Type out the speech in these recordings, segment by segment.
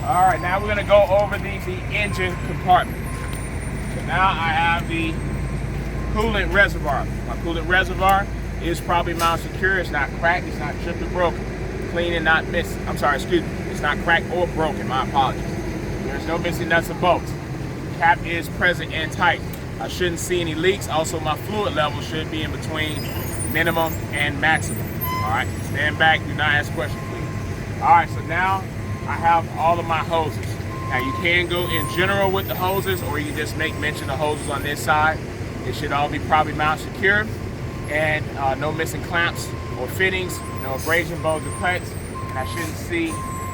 All right, now we're gonna go over the engine compartment. So now I have the coolant reservoir. My coolant reservoir is properly mounted secure. It's not cracked, it's not chipped or broken. Clean and not missing. I'm sorry, excuse me. It's not cracked or broken, my apologies. There's no missing nuts or bolts. Cap is present and tight. I shouldn't see any leaks. Also, my fluid level should be in between minimum and maximum. All right, stand back, do not ask questions, please. All right, so now I have all of my hoses. Now you can go in general with the hoses, or you can just make mention of hoses on this side. It should all be properly mounted secure, and no missing clamps or fittings, no abrasion, bulge, or cuts, and I shouldn't see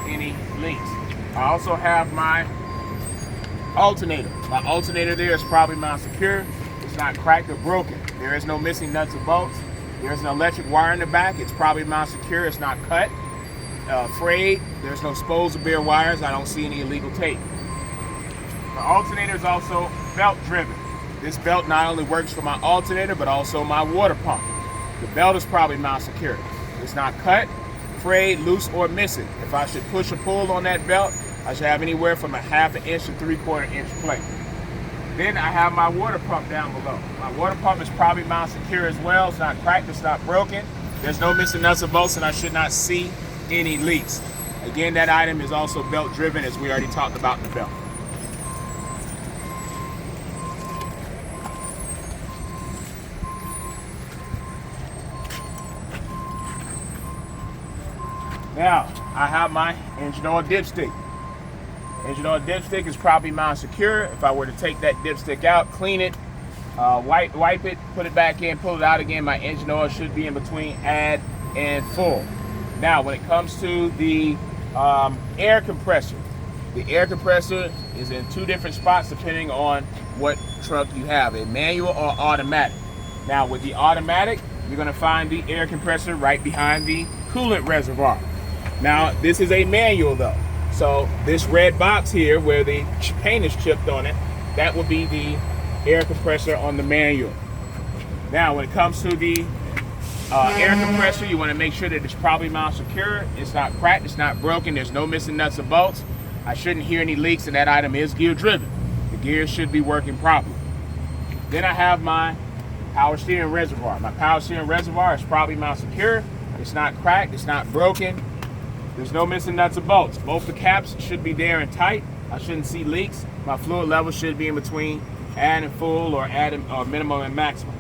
any leaks. I also have my alternator. My alternator there is properly mounted secure. It's not cracked or broken. There is no missing nuts or bolts. There's an electric wire in the back. It's properly mounted secure. It's not cut, frayed. There's no spools or bare wires. I don't see any illegal tape. The alternator is also belt driven. This belt not only works for my alternator, but also my water pump. The belt is properly mounted secure. It's not cut, frayed, loose, or missing. If I should push or pull on that belt, I should have anywhere from a 1/2 inch to 3/4 inch plate. Then I have my water pump down below. My water pump is properly mounted secure as well. It's not cracked, it's not broken. There's no missing nuts or bolts, and I should not see any leaks. Again, that item is also belt driven, as we already talked about the belt. Now, I have my engine oil dipstick. Engine oil dipstick is properly mounted secure. If I were to take that dipstick out, clean it, wipe it, put it back in, pull it out again, my engine oil should be in between add and full. Now, when it comes to the air compressor, the air compressor is in 2 different spots depending on what truck you have, a manual or automatic. Now, with the automatic, you're gonna find the air compressor right behind the coolant reservoir. Now, this is a manual though. So this red box here where the paint is chipped on it, that will be the air compressor on the manual. Now, when it comes to the air compressor, you want to make sure that it's properly mounted secure. It's not cracked, it's not broken, there's no missing nuts or bolts. I shouldn't hear any leaks, and that item is gear driven. The gears should be working properly. Then I have my power steering reservoir. My power steering reservoir is properly mounted secure. It's not cracked, it's not broken. There's no missing nuts or bolts. Both the caps should be there and tight. I shouldn't see leaks. My fluid level should be in between add and full, or add or minimum and maximum.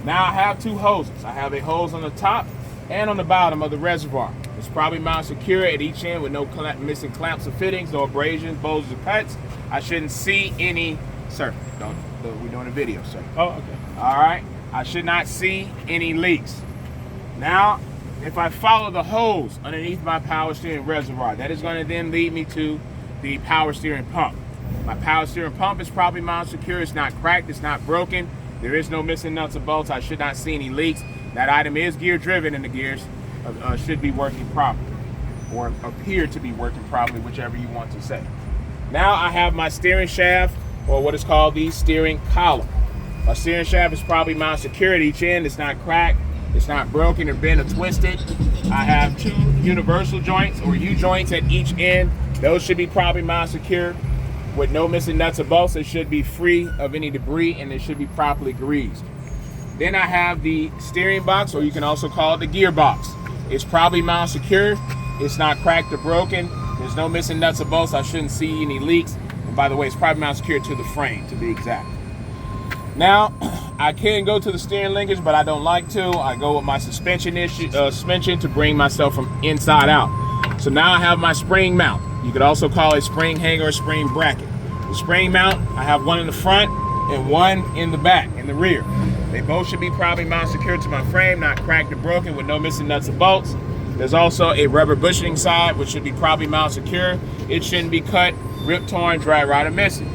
Now I have 2 hoses. I have a hose on the top and on the bottom of the reservoir. It's probably mounted secure at each end with no missing clamps or fittings, no abrasions, bulges, or cuts. I shouldn't see any, sir, we're doing a video, sir. Oh, okay. All right, I should not see any leaks. Now, if I follow the hose underneath my power steering reservoir, that is going to then lead me to the power steering pump. My power steering pump is properly mounted secure. It's not cracked, it's not broken. There is no missing nuts or bolts. I should not see any leaks. That item is gear driven, and the gears should be working properly, or appear to be working properly, whichever you want to say. Now I have my steering shaft, or what is called the steering column. My steering shaft is properly mounted secure at each end. It's not cracked, it's not broken or bent or twisted. I have 2 universal joints, or U-joints, at each end. Those should be properly mounted secure with no missing nuts or bolts. They should be free of any debris, and they should be properly greased. Then I have the steering box, or you can also call it the gearbox. It's properly mounted secure. It's not cracked or broken. There's no missing nuts or bolts. I shouldn't see any leaks. And by the way, it's probably mounted secure to the frame, to be exact. Now, I can go to the steering linkage, but I don't like to. I go with my suspension to bring myself from inside out. So now I have my spring mount. You could also call it spring hanger or spring bracket. The spring mount, I have one in the front and one in the back, in the rear. They both should be properly mounted secure to my frame, not cracked or broken, with no missing nuts or bolts. There's also a rubber bushing side, which should be properly mounted secure. It shouldn't be cut, ripped, torn, dry rot, or missing.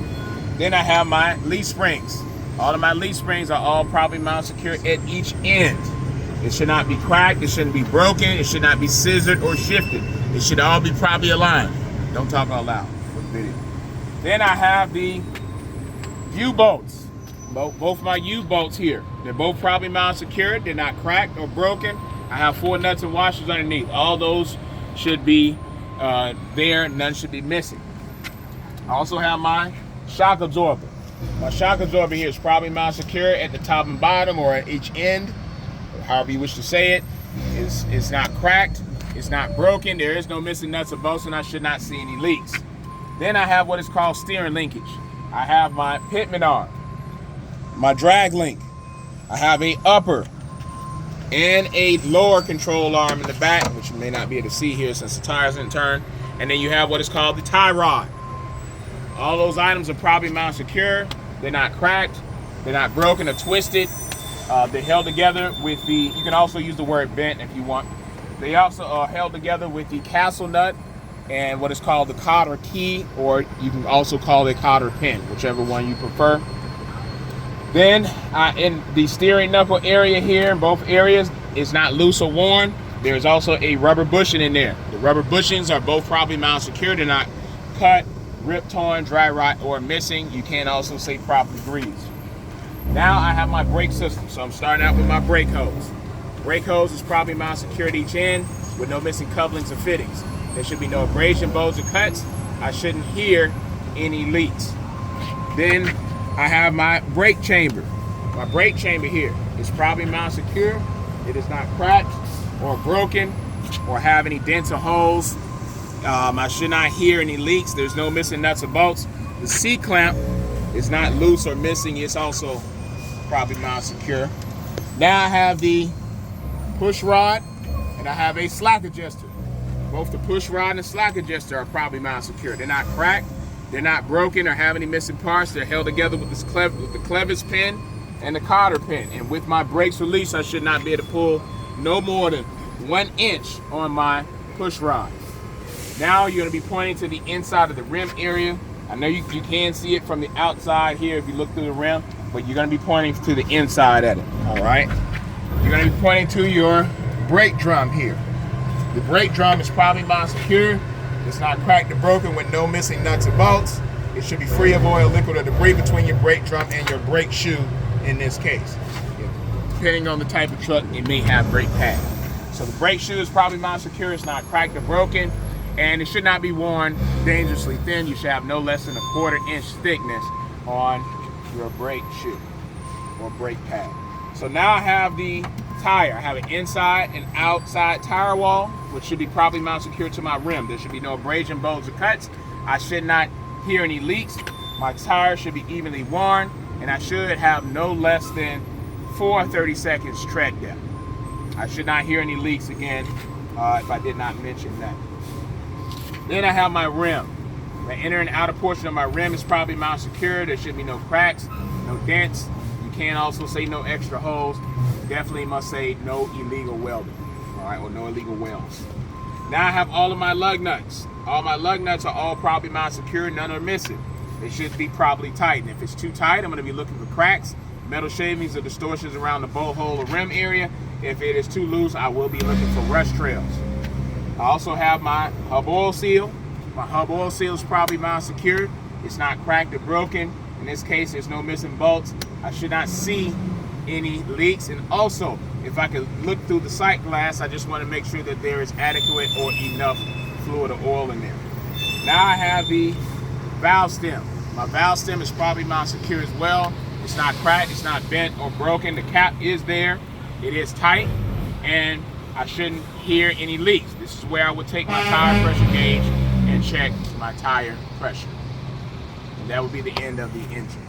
Then I have my leaf springs. All of my leaf springs are all properly mounted secure at each end. It should not be cracked, it shouldn't be broken, it should not be scissored or shifted. It should all be properly aligned. Don't talk out loud for the video. Then I have the U-bolts. Both my U-bolts here. They're both properly mounted secured. They're not cracked or broken. I have 4 nuts and washers underneath. All those should be there, none should be missing. I also have my shock absorber. My shock absorber here is probably mount secure at the top and bottom, or at each end, however you wish to say it. It's not cracked, it's not broken, there is no missing nuts or bolts, and I should not see any leaks. Then I have what is called steering linkage. I have my pitman arm, my drag link. I have a upper and a lower control arm in the back, which you may not be able to see here since the tires didn't turn. And then you have what is called the tie rod. All those items are probably mount secure. They're not cracked, they're not broken or twisted. They're held together with the, you can also use the word bent if you want. They also are held together with the castle nut and what is called the cotter key, or you can also call it cotter pin, whichever one you prefer. Then in the steering knuckle area here, in both areas, it's not loose or worn. There's also a rubber bushing in there. The rubber bushings are both probably mount secure. They're not cut, ripped, torn, dry rot, or missing. You can also say properly greased. Now I have my brake system. So I'm starting out with my brake hose. Brake hose is probably mount secure at each end with no missing couplings or fittings. There should be no abrasion, bulge, or cuts. I shouldn't hear any leaks. Then I have my brake chamber. My brake chamber here is probably mount secure. It is not cracked or broken or have any dents or holes. I should not hear any leaks. There's no missing nuts or bolts. The C-clamp is not loose or missing. It's also probably mount secure. Now I have the push rod and I have a slack adjuster. Both the push rod and slack adjuster are probably mount secure. They're not cracked, they're not broken or have any missing parts. They're held together with the clevis pin and the cotter pin. And with my brakes release, I should not be able to pull no more than 1 inch on my push rod. Now you're going to be pointing to the inside of the rim area. I know you can see it from the outside here if you look through the rim, but you're going to be pointing to the inside at it, all right? You're going to be pointing to your brake drum here. The brake drum is probably mount secure. It's not cracked or broken with no missing nuts or bolts. It should be free of oil, liquid, or debris between your brake drum and your brake shoe in this case. Depending on the type of truck, it may have brake pad. So the brake shoe is probably mount secure. It's not cracked or broken, and it should not be worn dangerously thin. You should have no less than a 1/4 inch thickness on your brake shoe or brake pad. So now I have the tire. I have an inside and outside tire wall, which should be probably mount secure to my rim. There should be no abrasion, bulge, or cuts. I should not hear any leaks. My tire should be evenly worn, and I should have no less than 4 30-second tread depth. I should not hear any leaks again if I did not mention that. Then I have my rim. The inner and outer portion of my rim is probably mount secure. There should be no cracks, no dents. You can also say no extra holes. Definitely must say no illegal welding, all right, or no illegal welds. Now I have all of my lug nuts. All my lug nuts are all probably mount secure. None are missing. They should be properly tightened. If it's too tight, I'm going to be looking for cracks, metal shavings, or distortions around the bolt hole or rim area. If it is too loose, I will be looking for rust trails. I also have my hub oil seal. My hub oil seal is probably mount secured. It's not cracked or broken. In this case, there's no missing bolts. I should not see any leaks. And also, if I could look through the sight glass, I just want to make sure that there is adequate or enough fluid or oil in there. Now I have the valve stem. My valve stem is probably mount secure as well. It's not cracked, it's not bent or broken. The cap is there. It is tight, and I shouldn't hear any leaks. This is where I would take my tire pressure gauge and check my tire pressure. And that would be the end of the engine.